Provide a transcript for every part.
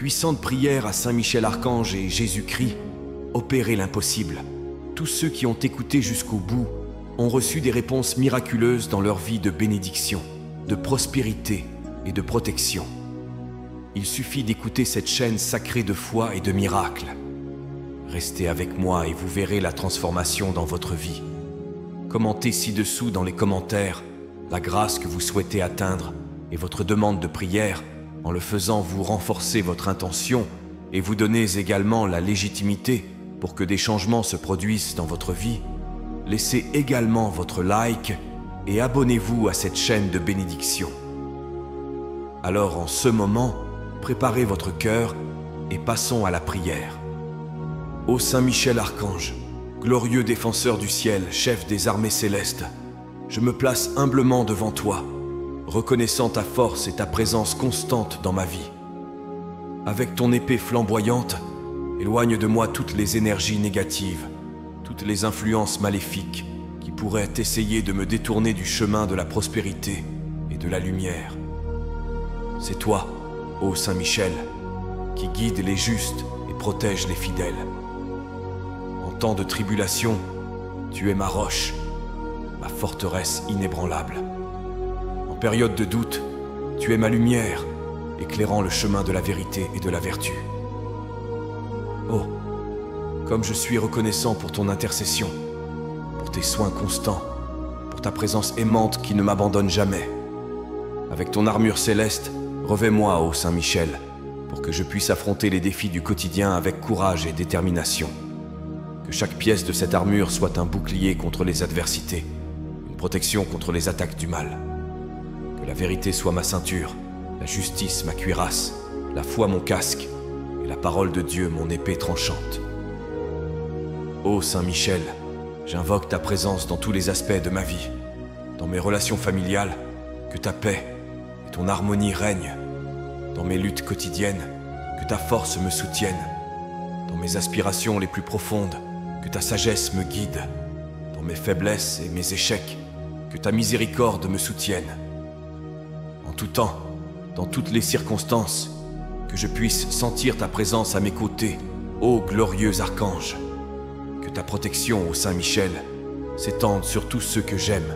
puissantes prières à Saint Michel Archange et Jésus-Christ, opérez l'impossible. Tous ceux qui ont écouté jusqu'au bout ont reçu des réponses miraculeuses dans leur vie de bénédiction, de prospérité et de protection. Il suffit d'écouter cette chaîne sacrée de foi et de miracles. Restez avec moi et vous verrez la transformation dans votre vie. Commentez ci-dessous dans les commentaires la grâce que vous souhaitez atteindre et votre demande de prière. En le faisant, vous renforcez votre intention et vous donnez également la légitimité pour que des changements se produisent dans votre vie. Laissez également votre like et abonnez-vous à cette chaîne de bénédiction. Alors en ce moment, préparez votre cœur et passons à la prière. Ô Saint Michel Archange, glorieux défenseur du ciel, chef des armées célestes, je me place humblement devant toi, reconnaissant ta force et ta présence constante dans ma vie. Avec ton épée flamboyante, éloigne de moi toutes les énergies négatives, toutes les influences maléfiques qui pourraient essayer de me détourner du chemin de la prospérité et de la lumière. C'est toi, ô Saint Michel, qui guide les justes et protège les fidèles. En temps de tribulation, tu es ma roche, ma forteresse inébranlable. En période de doute, tu es ma lumière, éclairant le chemin de la vérité et de la vertu. Oh, comme je suis reconnaissant pour ton intercession, pour tes soins constants, pour ta présence aimante qui ne m'abandonne jamais. Avec ton armure céleste, revêt-moi, ô Saint Michel, pour que je puisse affronter les défis du quotidien avec courage et détermination. Que chaque pièce de cette armure soit un bouclier contre les adversités, une protection contre les attaques du mal. Que la vérité soit ma ceinture, la justice ma cuirasse, la foi mon casque, et la parole de Dieu mon épée tranchante. Ô Saint Michel, j'invoque ta présence dans tous les aspects de ma vie, dans mes relations familiales, que ta paix et ton harmonie règnent, dans mes luttes quotidiennes, que ta force me soutienne, dans mes aspirations les plus profondes, que ta sagesse me guide, dans mes faiblesses et mes échecs, que ta miséricorde me soutienne. En tout temps, dans toutes les circonstances, que je puisse sentir ta présence à mes côtés, ô glorieux archange. Que ta protection, ô Saint Michel, s'étende sur tous ceux que j'aime.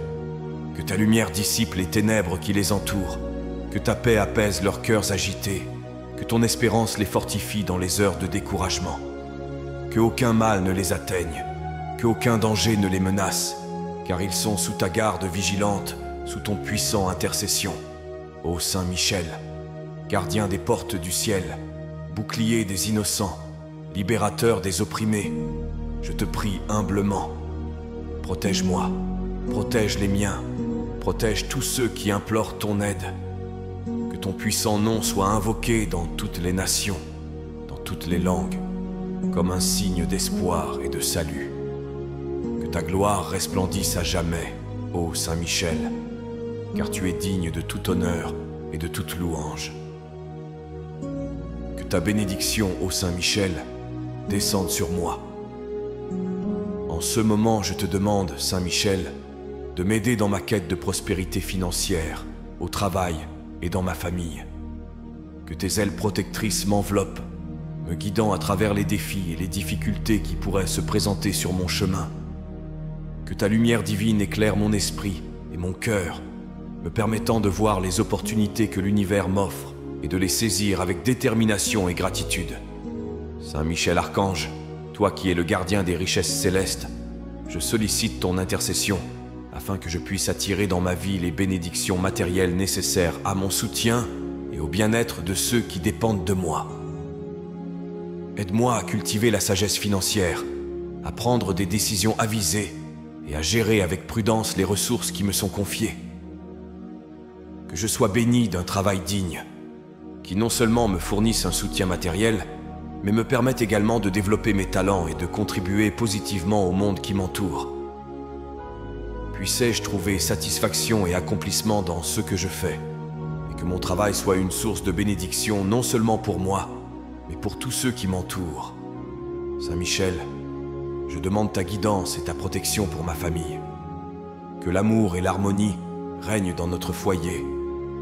Que ta lumière dissipe les ténèbres qui les entourent. Que ta paix apaise leurs cœurs agités. Que ton espérance les fortifie dans les heures de découragement. Que aucun mal ne les atteigne. Que aucun danger ne les menace. Car ils sont sous ta garde vigilante, sous ton puissant intercession. Ô Saint Michel, gardien des portes du ciel, bouclier des innocents, libérateur des opprimés, je te prie humblement, protège-moi, protège les miens, protège tous ceux qui implorent ton aide. Que ton puissant nom soit invoqué dans toutes les nations, dans toutes les langues, comme un signe d'espoir et de salut. Que ta gloire resplendisse à jamais, ô Saint Michel, car tu es digne de tout honneur et de toute louange. Que ta bénédiction, ô Saint Michel, descende sur moi. En ce moment, je te demande, Saint Michel, de m'aider dans ma quête de prospérité financière, au travail et dans ma famille. Que tes ailes protectrices m'enveloppent, me guidant à travers les défis et les difficultés qui pourraient se présenter sur mon chemin. Que ta lumière divine éclaire mon esprit et mon cœur, me permettant de voir les opportunités que l'univers m'offre et de les saisir avec détermination et gratitude. Saint Michel Archange, toi qui es le gardien des richesses célestes, je sollicite ton intercession afin que je puisse attirer dans ma vie les bénédictions matérielles nécessaires à mon soutien et au bien-être de ceux qui dépendent de moi. Aide-moi à cultiver la sagesse financière, à prendre des décisions avisées et à gérer avec prudence les ressources qui me sont confiées. Que je sois béni d'un travail digne, qui non seulement me fournisse un soutien matériel, mais me permette également de développer mes talents et de contribuer positivement au monde qui m'entoure. Puissais-je trouver satisfaction et accomplissement dans ce que je fais, et que mon travail soit une source de bénédiction non seulement pour moi, mais pour tous ceux qui m'entourent. Saint Michel, je demande ta guidance et ta protection pour ma famille. Que l'amour et l'harmonie règnent dans notre foyer,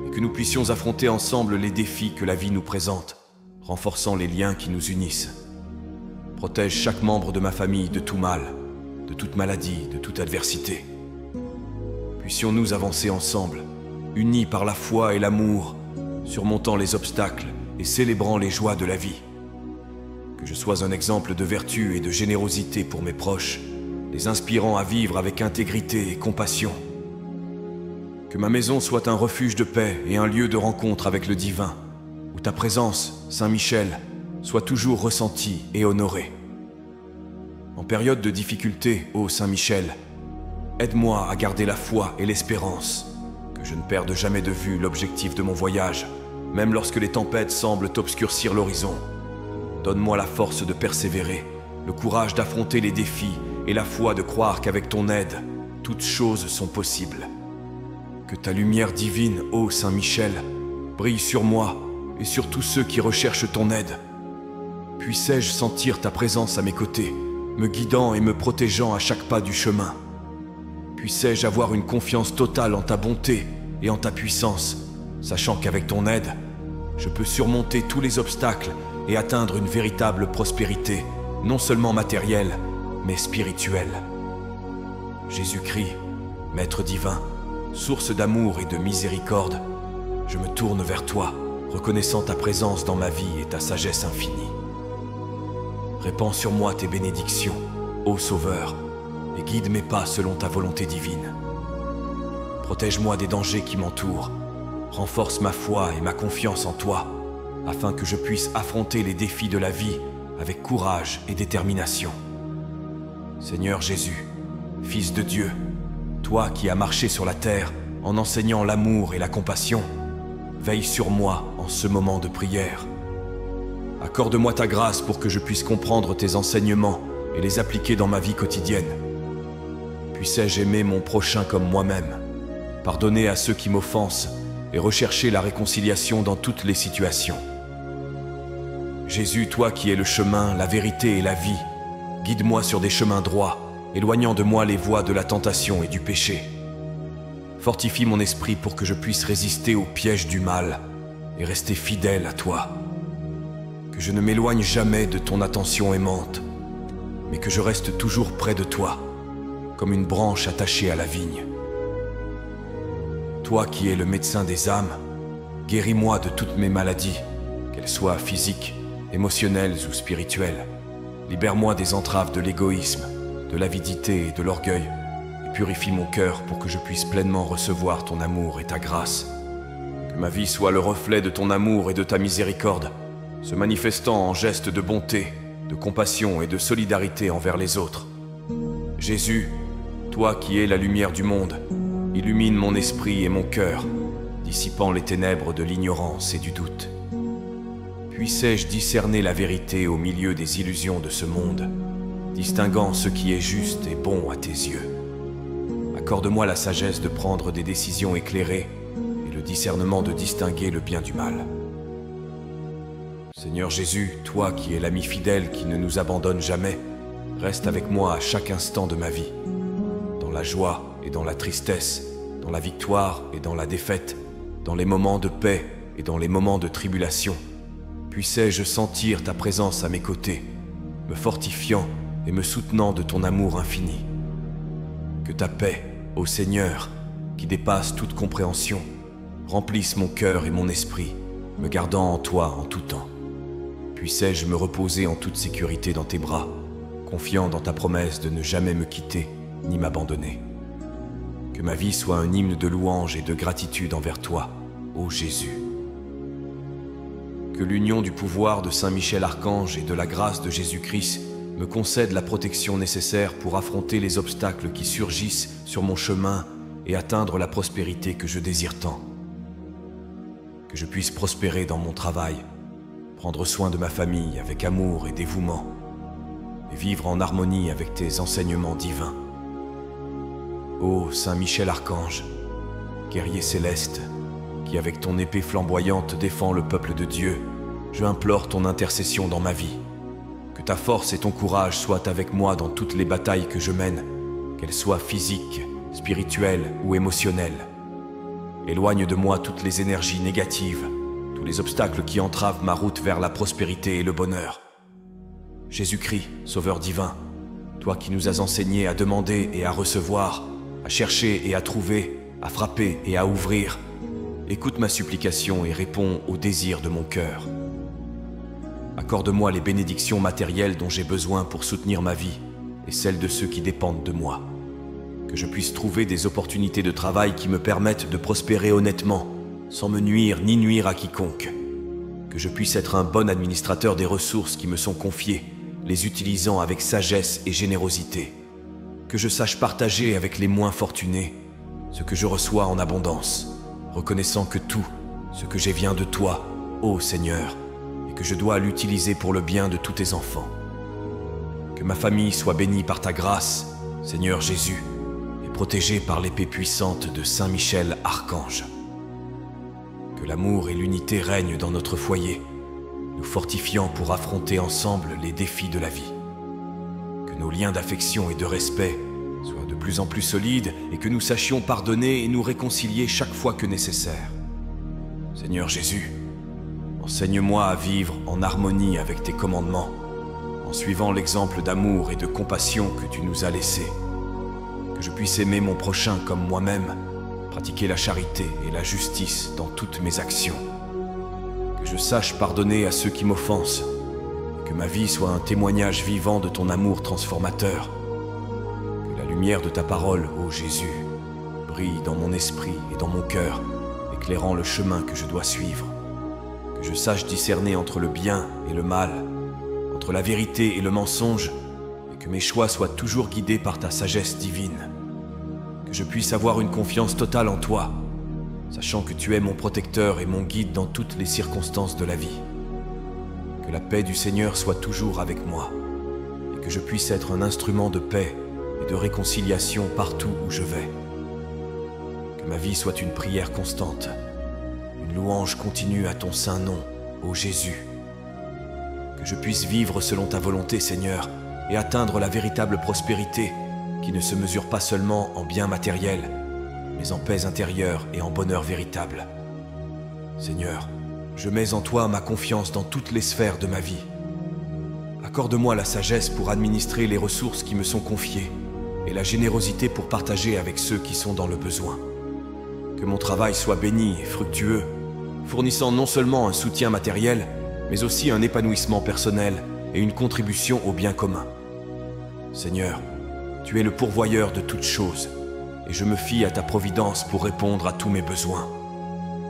et que nous puissions affronter ensemble les défis que la vie nous présente, renforçant les liens qui nous unissent. Protège chaque membre de ma famille de tout mal, de toute maladie, de toute adversité. Puissions-nous avancer ensemble, unis par la foi et l'amour, surmontant les obstacles et célébrant les joies de la vie. Que je sois un exemple de vertu et de générosité pour mes proches, les inspirant à vivre avec intégrité et compassion. Que ma maison soit un refuge de paix et un lieu de rencontre avec le divin, où ta présence, Saint Michel, soit toujours ressentie et honorée. En période de difficulté, ô Saint Michel, aide-moi à garder la foi et l'espérance, que je ne perde jamais de vue l'objectif de mon voyage, même lorsque les tempêtes semblent obscurcir l'horizon. Donne-moi la force de persévérer, le courage d'affronter les défis et la foi de croire qu'avec ton aide, toutes choses sont possibles. Que ta lumière divine, ô Saint Michel, brille sur moi et sur tous ceux qui recherchent ton aide. Puissais-je sentir ta présence à mes côtés, me guidant et me protégeant à chaque pas du chemin. Puissais-je avoir une confiance totale en ta bonté et en ta puissance, sachant qu'avec ton aide, je peux surmonter tous les obstacles et atteindre une véritable prospérité, non seulement matérielle, mais spirituelle. Jésus-Christ, Maître divin, source d'amour et de miséricorde, je me tourne vers toi, reconnaissant ta présence dans ma vie et ta sagesse infinie. Répands sur moi tes bénédictions, ô Sauveur, et guide mes pas selon ta volonté divine. Protège-moi des dangers qui m'entourent, renforce ma foi et ma confiance en toi, afin que je puisse affronter les défis de la vie avec courage et détermination. Seigneur Jésus, Fils de Dieu, toi qui as marché sur la terre en enseignant l'amour et la compassion, veille sur moi en ce moment de prière. Accorde-moi ta grâce pour que je puisse comprendre tes enseignements et les appliquer dans ma vie quotidienne. Puissais-je aimer mon prochain comme moi-même, pardonner à ceux qui m'offensent et rechercher la réconciliation dans toutes les situations. Jésus, toi qui es le chemin, la vérité et la vie, guide-moi sur des chemins droits, éloignant de moi les voies de la tentation et du péché. Fortifie mon esprit pour que je puisse résister aux pièges du mal et rester fidèle à toi. Que je ne m'éloigne jamais de ton attention aimante, mais que je reste toujours près de toi, comme une branche attachée à la vigne. Toi qui es le médecin des âmes, guéris-moi de toutes mes maladies, qu'elles soient physiques, émotionnelles ou spirituelles. Libère-moi des entraves de l'égoïsme, de l'avidité et de l'orgueil, et purifie mon cœur pour que je puisse pleinement recevoir ton amour et ta grâce. Que ma vie soit le reflet de ton amour et de ta miséricorde, se manifestant en gestes de bonté, de compassion et de solidarité envers les autres. Jésus, toi qui es la lumière du monde, illumine mon esprit et mon cœur, dissipant les ténèbres de l'ignorance et du doute. Puissais-je discerner la vérité au milieu des illusions de ce monde, distinguant ce qui est juste et bon à tes yeux. Accorde-moi la sagesse de prendre des décisions éclairées et le discernement de distinguer le bien du mal. Seigneur Jésus, toi qui es l'ami fidèle qui ne nous abandonne jamais, reste avec moi à chaque instant de ma vie, dans la joie et dans la tristesse, dans la victoire et dans la défaite, dans les moments de paix et dans les moments de tribulation. Puissais-je sentir ta présence à mes côtés, me fortifiant et me soutenant de ton amour infini. Que ta paix, ô Seigneur, qui dépasse toute compréhension, remplisse mon cœur et mon esprit, me gardant en toi en tout temps. Puissais-je me reposer en toute sécurité dans tes bras, confiant dans ta promesse de ne jamais me quitter ni m'abandonner. Que ma vie soit un hymne de louange et de gratitude envers toi, ô Jésus. Que l'union du pouvoir de Saint Michel Archange et de la grâce de Jésus-Christ me concède la protection nécessaire pour affronter les obstacles qui surgissent sur mon chemin et atteindre la prospérité que je désire tant. Que je puisse prospérer dans mon travail, prendre soin de ma famille avec amour et dévouement, et vivre en harmonie avec tes enseignements divins. Ô Saint Michel Archange, guerrier céleste, qui avec ton épée flamboyante défend le peuple de Dieu, je implore ton intercession dans ma vie. Que ta force et ton courage soient avec moi dans toutes les batailles que je mène, qu'elles soient physiques, spirituelles ou émotionnelles. Éloigne de moi toutes les énergies négatives, tous les obstacles qui entravent ma route vers la prospérité et le bonheur. Jésus-Christ, Sauveur divin, toi qui nous as enseigné à demander et à recevoir, à chercher et à trouver, à frapper et à ouvrir, écoute ma supplication et réponds aux désirs de mon cœur. Accorde-moi les bénédictions matérielles dont j'ai besoin pour soutenir ma vie et celles de ceux qui dépendent de moi. Que je puisse trouver des opportunités de travail qui me permettent de prospérer honnêtement, sans me nuire ni nuire à quiconque. Que je puisse être un bon administrateur des ressources qui me sont confiées, les utilisant avec sagesse et générosité. Que je sache partager avec les moins fortunés ce que je reçois en abondance, reconnaissant que tout ce que j'ai vient de toi, ô Seigneur, et que je dois l'utiliser pour le bien de tous tes enfants. Que ma famille soit bénie par ta grâce, Seigneur Jésus, et protégée par l'épée puissante de Saint Michel, archange. Que l'amour et l'unité règnent dans notre foyer, nous fortifiant pour affronter ensemble les défis de la vie. Que nos liens d'affection et de respect soient de plus en plus solides et que nous sachions pardonner et nous réconcilier chaque fois que nécessaire. Seigneur Jésus, enseigne-moi à vivre en harmonie avec tes commandements, en suivant l'exemple d'amour et de compassion que tu nous as laissé. Que je puisse aimer mon prochain comme moi-même, pratiquer la charité et la justice dans toutes mes actions. Que je sache pardonner à ceux qui m'offensent, et que ma vie soit un témoignage vivant de ton amour transformateur. Que la lumière de ta parole, ô Jésus, brille dans mon esprit et dans mon cœur, éclairant le chemin que je dois suivre. Que je sache discerner entre le bien et le mal, entre la vérité et le mensonge, et que mes choix soient toujours guidés par ta sagesse divine. Que je puisse avoir une confiance totale en toi, sachant que tu es mon protecteur et mon guide dans toutes les circonstances de la vie. Que la paix du Seigneur soit toujours avec moi, et que je puisse être un instrument de paix et de réconciliation partout où je vais. Que ma vie soit une prière constante, une louange continue à ton saint nom, ô Jésus. Que je puisse vivre selon ta volonté, Seigneur, et atteindre la véritable prospérité qui ne se mesure pas seulement en biens matériels, mais en paix intérieure et en bonheur véritable. Seigneur, je mets en toi ma confiance dans toutes les sphères de ma vie. Accorde-moi la sagesse pour administrer les ressources qui me sont confiées et la générosité pour partager avec ceux qui sont dans le besoin. Que mon travail soit béni et fructueux, fournissant non seulement un soutien matériel, mais aussi un épanouissement personnel et une contribution au bien commun. Seigneur, tu es le pourvoyeur de toutes choses, et je me fie à ta providence pour répondre à tous mes besoins.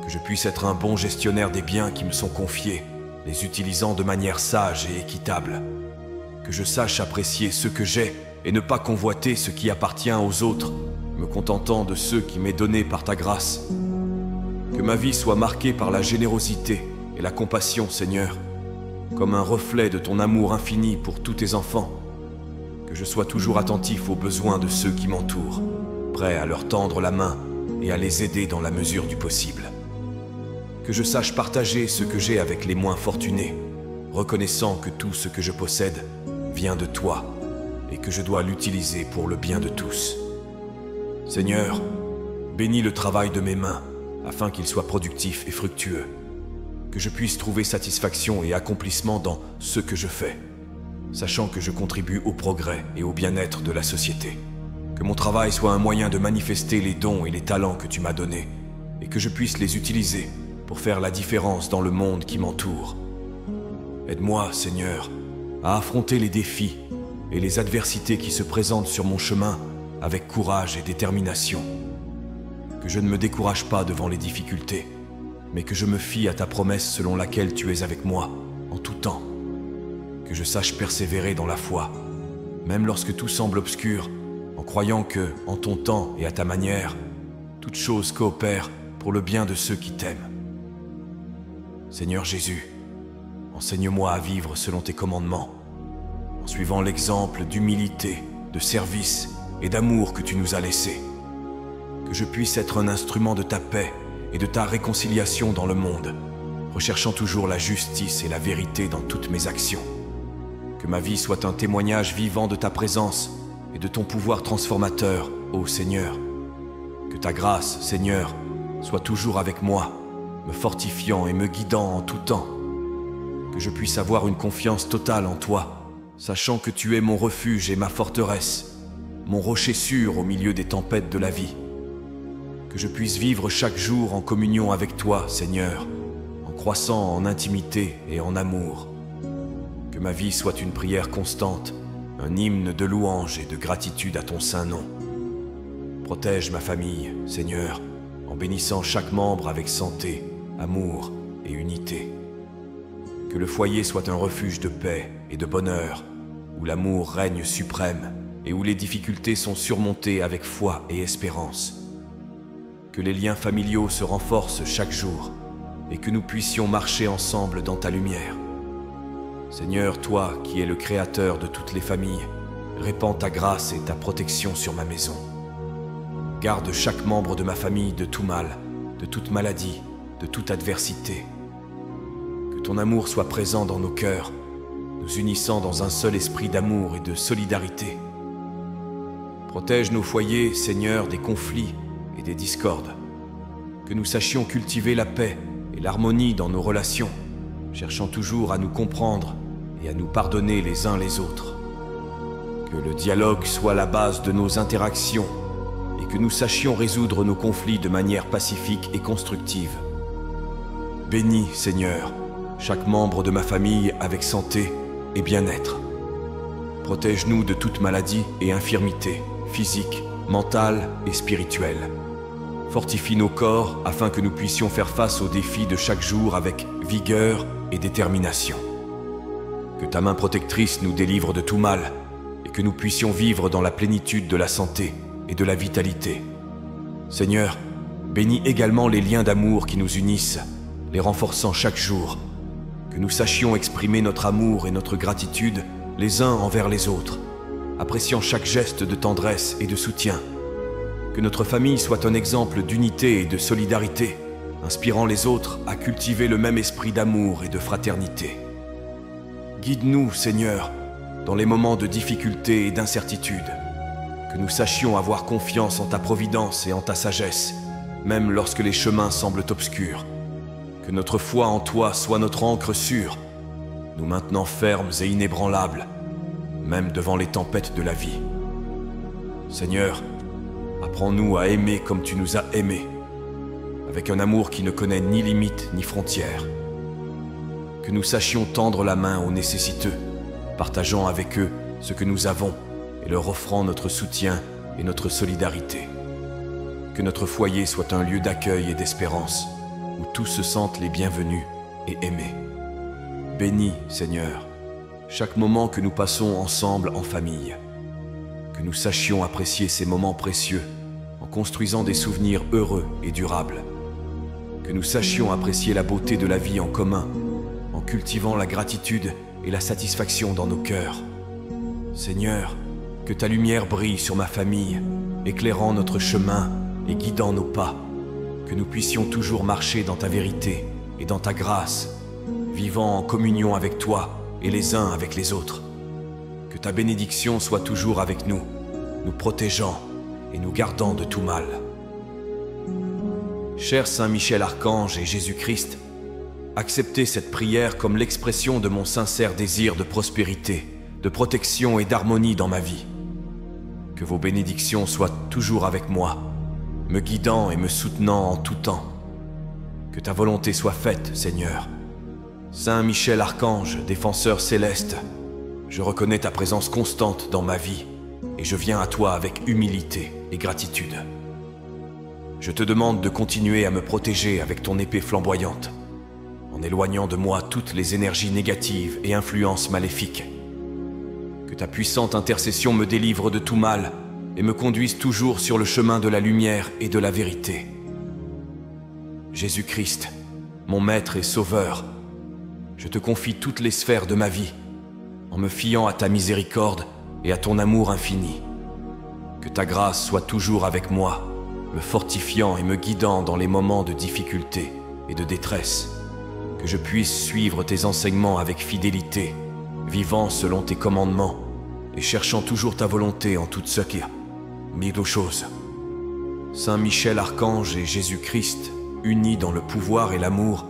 Que je puisse être un bon gestionnaire des biens qui me sont confiés, les utilisant de manière sage et équitable. Que je sache apprécier ce que j'ai et ne pas convoiter ce qui appartient aux autres, me contentant de ce qui m'est donné par ta grâce. Que ma vie soit marquée par la générosité et la compassion, Seigneur, comme un reflet de ton amour infini pour tous tes enfants. Que je sois toujours attentif aux besoins de ceux qui m'entourent, prêt à leur tendre la main et à les aider dans la mesure du possible. Que je sache partager ce que j'ai avec les moins fortunés, reconnaissant que tout ce que je possède vient de toi et que je dois l'utiliser pour le bien de tous. Seigneur, bénis le travail de mes mains afin qu'il soit productif et fructueux. Que je puisse trouver satisfaction et accomplissement dans ce que je fais, sachant que je contribue au progrès et au bien-être de la société. Que mon travail soit un moyen de manifester les dons et les talents que tu m'as donnés, et que je puisse les utiliser pour faire la différence dans le monde qui m'entoure. Aide-moi, Seigneur, à affronter les défis et les adversités qui se présentent sur mon chemin avec courage et détermination. Que je ne me décourage pas devant les difficultés, mais que je me fie à ta promesse selon laquelle tu es avec moi en tout temps. Que je sache persévérer dans la foi, même lorsque tout semble obscur, en croyant que, en ton temps et à ta manière, toutes choses coopèrent pour le bien de ceux qui t'aiment. Seigneur Jésus, enseigne-moi à vivre selon tes commandements, en suivant l'exemple d'humilité, de service et d'amour que tu nous as laissé. Que je puisse être un instrument de ta paix et de ta réconciliation dans le monde, recherchant toujours la justice et la vérité dans toutes mes actions. Que ma vie soit un témoignage vivant de ta présence et de ton pouvoir transformateur, ô Seigneur. Que ta grâce, Seigneur, soit toujours avec moi, me fortifiant et me guidant en tout temps. Que je puisse avoir une confiance totale en toi, sachant que tu es mon refuge et ma forteresse, mon rocher sûr au milieu des tempêtes de la vie. Que je puisse vivre chaque jour en communion avec toi, Seigneur, en croissant en intimité et en amour. Que ma vie soit une prière constante, un hymne de louange et de gratitude à ton saint nom. Protège ma famille, Seigneur, en bénissant chaque membre avec santé, amour et unité. Que le foyer soit un refuge de paix et de bonheur, où l'amour règne suprême et où les difficultés sont surmontées avec foi et espérance. Que les liens familiaux se renforcent chaque jour et que nous puissions marcher ensemble dans ta lumière. Seigneur, toi qui es le créateur de toutes les familles, répands ta grâce et ta protection sur ma maison. Garde chaque membre de ma famille de tout mal, de toute maladie, de toute adversité. Que ton amour soit présent dans nos cœurs, nous unissant dans un seul esprit d'amour et de solidarité. Protège nos foyers, Seigneur, des conflits et des discordes. Que nous sachions cultiver la paix et l'harmonie dans nos relations, cherchant toujours à nous comprendre et à nous pardonner les uns les autres. Que le dialogue soit la base de nos interactions et que nous sachions résoudre nos conflits de manière pacifique et constructive. Bénis, Seigneur, chaque membre de ma famille avec santé et bien-être. Protège-nous de toute maladie et infirmité, physique, mentale et spirituelle. Fortifie nos corps afin que nous puissions faire face aux défis de chaque jour avec vigueur et détermination. Que ta main protectrice nous délivre de tout mal et que nous puissions vivre dans la plénitude de la santé et de la vitalité. Seigneur, bénis également les liens d'amour qui nous unissent, les renforçant chaque jour. Que nous sachions exprimer notre amour et notre gratitude les uns envers les autres, appréciant chaque geste de tendresse et de soutien. Que notre famille soit un exemple d'unité et de solidarité, inspirant les autres à cultiver le même esprit d'amour et de fraternité. Guide-nous, Seigneur, dans les moments de difficulté et d'incertitude. Que nous sachions avoir confiance en ta providence et en ta sagesse, même lorsque les chemins semblent obscurs. Que notre foi en toi soit notre ancre sûre, nous maintenant fermes et inébranlables, même devant les tempêtes de la vie. Seigneur, apprends-nous à aimer comme tu nous as aimés, avec un amour qui ne connaît ni limites ni frontières. Que nous sachions tendre la main aux nécessiteux, partageant avec eux ce que nous avons et leur offrant notre soutien et notre solidarité. Que notre foyer soit un lieu d'accueil et d'espérance, où tous se sentent les bienvenus et aimés. Bénis, Seigneur, chaque moment que nous passons ensemble en famille. Que nous sachions apprécier ces moments précieux en construisant des souvenirs heureux et durables. Que nous sachions apprécier la beauté de la vie en commun en cultivant la gratitude et la satisfaction dans nos cœurs. Seigneur, que ta lumière brille sur ma famille, éclairant notre chemin et guidant nos pas. Que nous puissions toujours marcher dans ta vérité et dans ta grâce, vivant en communion avec toi et les uns avec les autres. Que ta bénédiction soit toujours avec nous, nous protégeant et nous gardant de tout mal. Cher Saint Michel Archange et Jésus-Christ, acceptez cette prière comme l'expression de mon sincère désir de prospérité, de protection et d'harmonie dans ma vie. Que vos bénédictions soient toujours avec moi, me guidant et me soutenant en tout temps. Que ta volonté soit faite, Seigneur. Saint Michel Archange, défenseur céleste, je reconnais ta présence constante dans ma vie et je viens à toi avec humilité et gratitude. Je te demande de continuer à me protéger avec ton épée flamboyante, en éloignant de moi toutes les énergies négatives et influences maléfiques. Que ta puissante intercession me délivre de tout mal et me conduise toujours sur le chemin de la lumière et de la vérité. Jésus-Christ, mon Maître et Sauveur, je te confie toutes les sphères de ma vie, en me fiant à ta miséricorde et à ton amour infini. Que ta grâce soit toujours avec moi, me fortifiant et me guidant dans les moments de difficulté et de détresse. Que je puisse suivre tes enseignements avec fidélité, vivant selon tes commandements et cherchant toujours ta volonté en toutes choses. Saint Michel Archange et Jésus-Christ, unis dans le pouvoir et l'amour,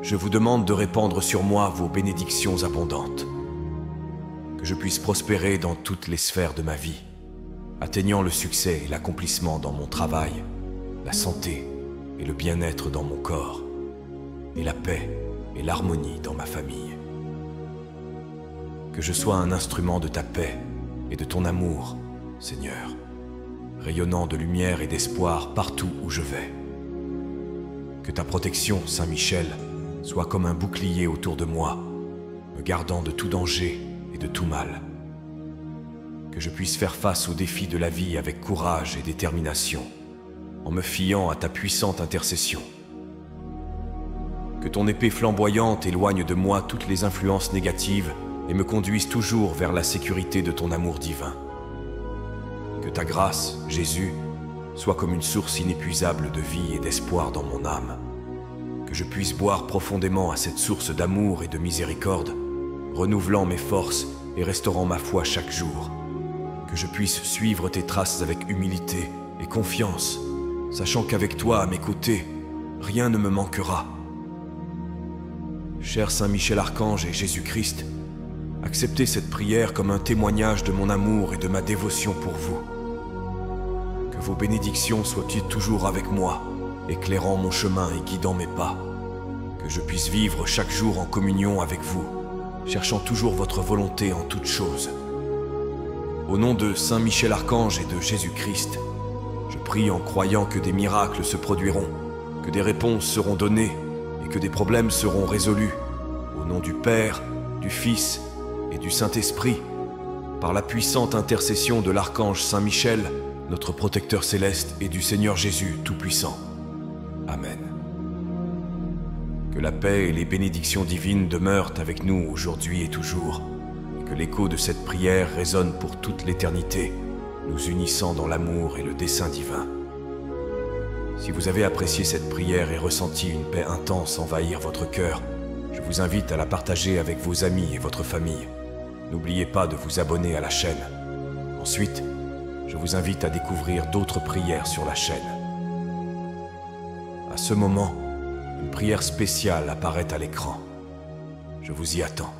je vous demande de répandre sur moi vos bénédictions abondantes. Que je puisse prospérer dans toutes les sphères de ma vie, atteignant le succès et l'accomplissement dans mon travail, la santé et le bien-être dans mon corps, et la paix et l'harmonie dans ma famille. Que je sois un instrument de ta paix et de ton amour, Seigneur, rayonnant de lumière et d'espoir partout où je vais. Que ta protection, Saint Michel, soit comme un bouclier autour de moi, me gardant de tout danger et de tout mal. Que je puisse faire face aux défis de la vie avec courage et détermination, en me fiant à ta puissante intercession. Que ton épée flamboyante éloigne de moi toutes les influences négatives et me conduise toujours vers la sécurité de ton amour divin. Que ta grâce, Jésus, soit comme une source inépuisable de vie et d'espoir dans mon âme. Que je puisse boire profondément à cette source d'amour et de miséricorde, renouvelant mes forces et restaurant ma foi chaque jour. Que je puisse suivre tes traces avec humilité et confiance, sachant qu'avec toi à mes côtés, rien ne me manquera. Cher Saint Michel Archange et Jésus-Christ, acceptez cette prière comme un témoignage de mon amour et de ma dévotion pour vous. Que vos bénédictions soient-ils toujours avec moi, éclairant mon chemin et guidant mes pas. Que je puisse vivre chaque jour en communion avec vous, cherchant toujours votre volonté en toutes choses. Au nom de Saint Michel Archange et de Jésus-Christ, je prie en croyant que des miracles se produiront, que des réponses seront données et que des problèmes seront résolus. Au nom du Père, du Fils et du Saint-Esprit, par la puissante intercession de l'Archange Saint Michel, notre protecteur céleste, et du Seigneur Jésus Tout-Puissant. Amen. Que la paix et les bénédictions divines demeurent avec nous aujourd'hui et toujours, et que l'écho de cette prière résonne pour toute l'éternité, nous unissant dans l'amour et le dessein divin. Si vous avez apprécié cette prière et ressenti une paix intense envahir votre cœur, je vous invite à la partager avec vos amis et votre famille. N'oubliez pas de vous abonner à la chaîne. Ensuite, je vous invite à découvrir d'autres prières sur la chaîne. À ce moment, une prière spéciale apparaît à l'écran. Je vous y attends.